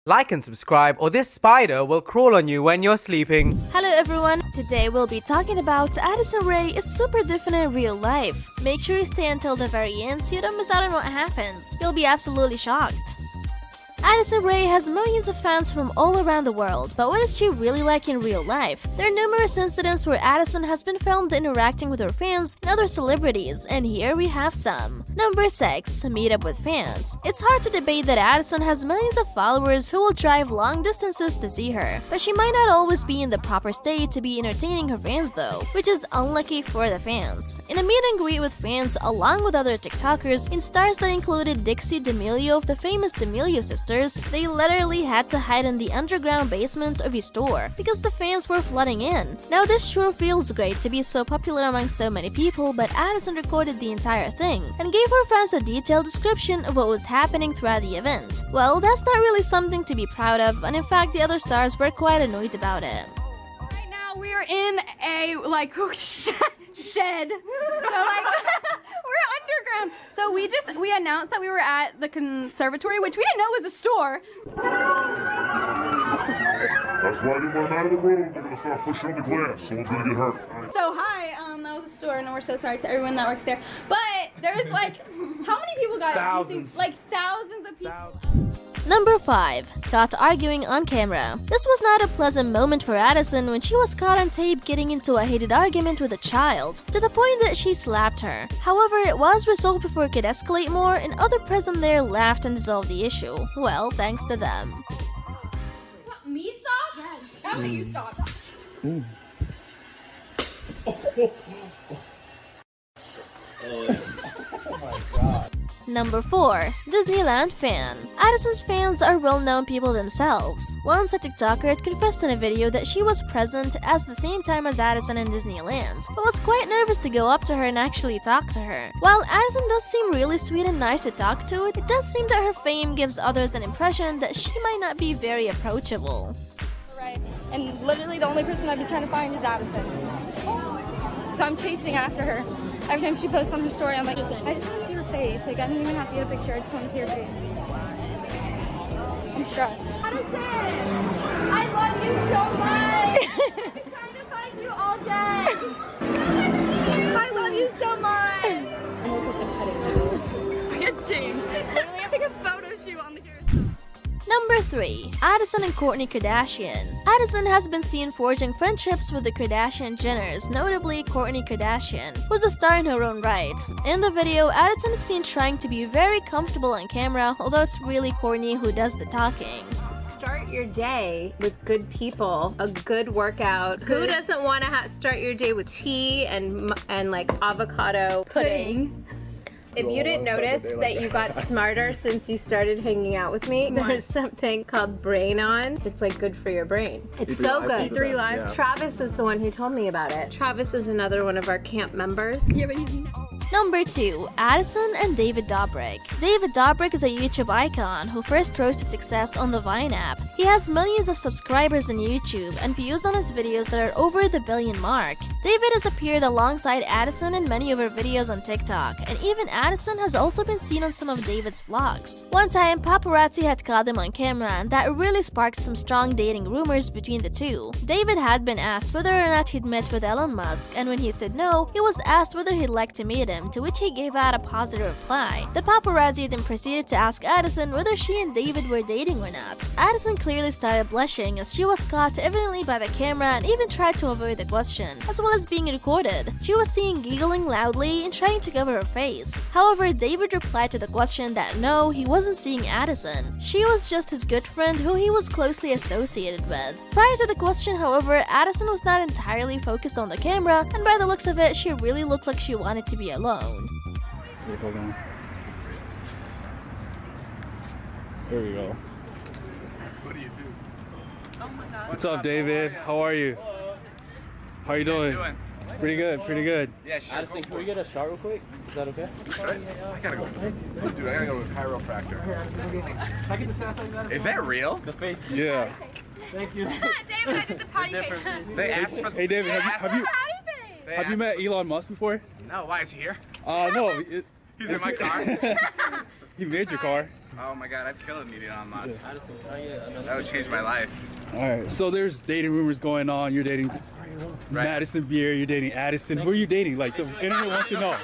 Like and subscribe or this spider will crawl on you when you're sleeping. Hello everyone, today we'll be talking about Addison Rae. It's super different in real life. Make sure you stay until the very end so you don't miss out on what happens. You'll be absolutely shocked. Addison Rae has millions of fans from all around the world, but what is she really like in real life? There are numerous incidents where Addison has been filmed interacting with her fans and other celebrities, and here we have some. Number 6. Meet up with fans. It's hard to debate that Addison has millions of followers who will drive long distances to see her, but she might not always be in the proper state to be entertaining her fans though, which is unlucky for the fans. In a meet and greet with fans along with other TikTokers and stars that included Dixie D'Amelio of the famous D'Amelio sisters, they literally had to hide in the underground basement of his store because the fans were flooding in. Now this sure feels great to be so popular among so many people, but Addison recorded the entire thing and gave her fans a detailed description of what was happening throughout the event. Well, that's not really something to be proud of, and in fact the other stars were quite annoyed about it. Right now we're in a shed. So we're underground. So we announced that we were at the conservatory, which we didn't know was a store. That's why you went out of the road. They're gonna start pushing the glass. Someone's gonna get hurt. So hi, that was a store, and we're so sorry to everyone that works there. But there was how many people got Thousands. it? Thousands of people. Number 5. Caught arguing on camera. This was not a pleasant moment for Addison when she was caught on tape getting into a heated argument with a child, to the point that she slapped her. However, it was resolved before it could escalate more, and other present there laughed and dissolved the issue. Well, thanks to them. Me stop? Yes. How about you stop? Number 4. Disneyland fan. Addison's fans are well-known people themselves. Once a TikToker had confessed in a video that she was present at the same time as Addison in Disneyland, but was quite nervous to go up to her and actually talk to her. While Addison does seem really sweet and nice to talk to, it does seem that her fame gives others an impression that she might not be very approachable. Right. And literally the only person I've been trying to find is Addison. So I'm chasing after her. Every time she posts on her story, I'm like, I just want to see her face. I don't even have to get a picture. I just want to see her face. I'm stressed. Addison, I love you so much. I've been trying to find you all day. I love you so much. Good chain. Literally, I think a photo shoot on the carousel. Number 3. Addison and Kourtney Kardashian. Addison has been seen forging friendships with the Kardashian-Jenners, notably Kourtney Kardashian, who's a star in her own right. In the video, Addison is seen trying to be very comfortable on camera, although it's really Kourtney who does the talking. Start your day with good people, a good workout. Who doesn't want to start your day with tea and avocado pudding? If you didn't notice that you got smarter since you started hanging out with me, there's something called Brain On. It's good for your brain. It's so good. E3 Live. Yeah. Travis is the one who told me about it. Travis is another one of our camp members. Yeah, but he's Number 2. Addison and David Dobrik. David Dobrik is a YouTube icon who first rose to success on the Vine app. He has millions of subscribers on YouTube and views on his videos that are over the billion mark. David has appeared alongside Addison in many of her videos on TikTok, and even Addison has also been seen on some of David's vlogs. One time, paparazzi had caught them on camera, and that really sparked some strong dating rumors between the two. David had been asked whether or not he'd met with Elon Musk, and when he said no, he was asked whether he'd like to meet him, to which he gave out a positive reply. The paparazzi then proceeded to ask Addison whether she and David were dating or not. Addison clearly started blushing as she was caught evidently by the camera and even tried to avoid the question, as well as being recorded. She was seen giggling loudly and trying to cover her face. However, David replied to the question that no, he wasn't seeing Addison. She was just his good friend who he was closely associated with. Prior to the question, however, Addison was not entirely focused on the camera, and by the looks of it, she really looked like she wanted to be alone. There we go. What do you do? What's up, David? How are you? How are you doing? Pretty good, pretty good. Yeah, sure. Addison, can we get a shot real quick? Is that okay? I gotta go. Dude, I gotta go to a chiropractor. Is that real? The face. Yeah. Thank you. David, I did the potty face. They asked for. Hey, David, have you met Elon Musk before? No, why is he here? No. He's in my car. He made your car. Oh my god, I'd kill a meeting on Moss. Addison, can I get another? That would change my life. All right. So there's dating rumors going on. You're dating Madison Beer. You're dating Addison. Who are you dating? Like the internet wants to know.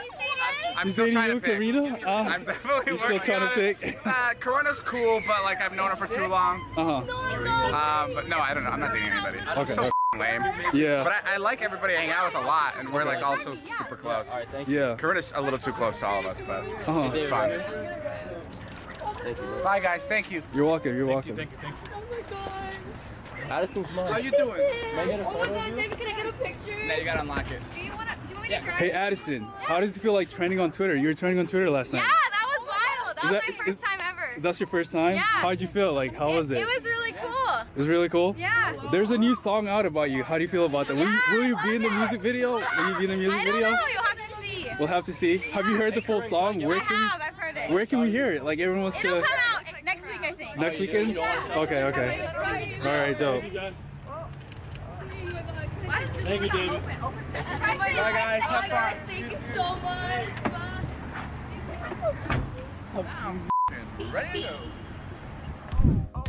I'm He's still dating trying you, to pick. Karina? I'm definitely You're still working trying to on it. pick? Karina's cool, but like I've known her for too long. But no, I don't know. I'm not dating anybody. Okay, So okay. lame. Yeah. But I like everybody I hang out with a lot, and we're like also super close. All right, thank you. Yeah. Karina's a little too close to all of us, but Uh-huh. fine. Thank you. Bye guys, thank you. You're welcome. You're welcome. Addison's mom. How you doing? Can I get a photo of you? David, can I get a picture? Now you gotta unlock it. Do you want me to grab Hey Addison, how does it feel like trending on Twitter? You were trending on Twitter last night. Yeah, that was wild. That Is was that- my first time ever. That's your first time? Yeah. How'd you feel? Like, how was it? It was really cool. It was really cool? Yeah. There's a new song out about you. How do you feel about that? Will you be in the music video? Will you be in the music I don't video? know. You'll have to see. We'll have to see. Have you heard the full song? I have. I've heard it. Where can we hear it? Like everyone wants It'll to. come out next week, I think. Next weekend? Okay, okay. All right, dope. Thank you, David. Bye, guys, have fun. Thank you so much. Ready to go.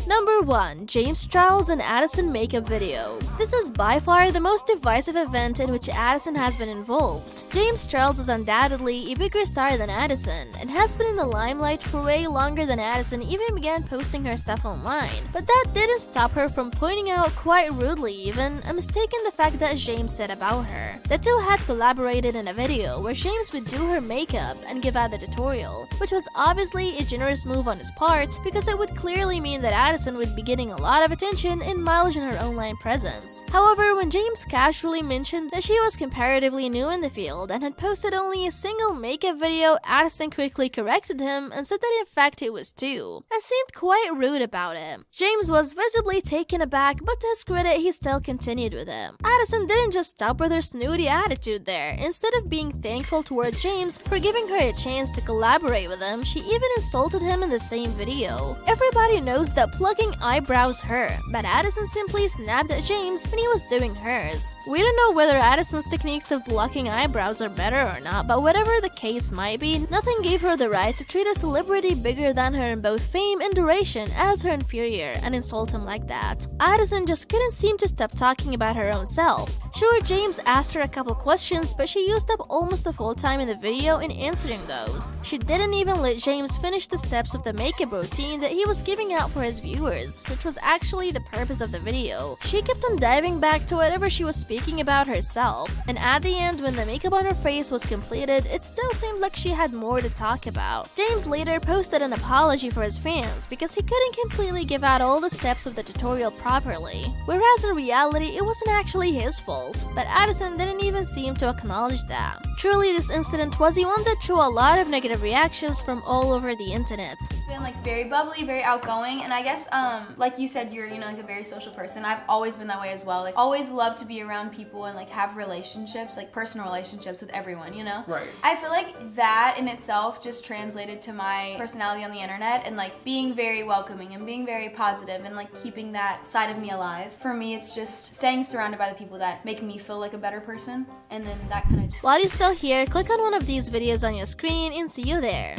Number 1. James Charles and Addison makeup video. This is by far the most divisive event in which Addison has been involved. James Charles is undoubtedly a bigger star than Addison, and has been in the limelight for way longer than Addison even began posting her stuff online. But that didn't stop her from pointing out, quite rudely even, a mistake in the fact that James said about her. The two had collaborated in a video where James would do her makeup and give out the tutorial, which was obviously a generous move on his part because it would clearly mean that Addison would be getting a lot of attention and mileage in her online presence. However, when James casually mentioned that she was comparatively new in the field and had posted only a single makeup video, Addison quickly corrected him and said that in fact it was 2, and seemed quite rude about it. James was visibly taken aback, but to his credit, he still continued with it. Addison didn't just stop with her snooty attitude there. Instead of being thankful towards James for giving her a chance to collaborate with him, she even insulted him in the same video. Everybody knows that plucking eyebrows hurt, but Addison simply snapped at James when he was doing hers. We don't know whether Addison's techniques of plucking eyebrows are better or not, but whatever the case might be, nothing gave her the right to treat a celebrity bigger than her in both fame and duration as her inferior and insult him like that. Addison just couldn't seem to stop talking about her own self. Sure, James asked her a couple questions, but she used up almost the full time in the video in answering those. She didn't even let James finish the steps of the makeup routine that he was giving out for his viewers, which was actually the purpose of the video. She kept on diving back to whatever she was speaking about herself, and at the end, when the makeup on her face was completed, it still seemed like she had more to talk about. James later posted an apology for his fans because he couldn't completely give out all the steps of the tutorial properly, whereas in reality, it wasn't actually his fault, but Addison didn't even seem to acknowledge that. Truly, this incident was the one that drew a lot of negative reactions from all over the internet. Been like very bubbly, very outgoing, and I guess like you said, you're like a very social person. I've always been that way as well. Like always loved to be around people and like have relationships, like personal relationships with everyone, you know? Right. I feel like that in itself just translated to my personality on the internet and like being very welcoming and being very positive and like keeping that side of me alive. For me, it's just staying surrounded by the people that make me feel like a better person, and then that kind of While you're still here, click on one of these videos on your screen and see you there.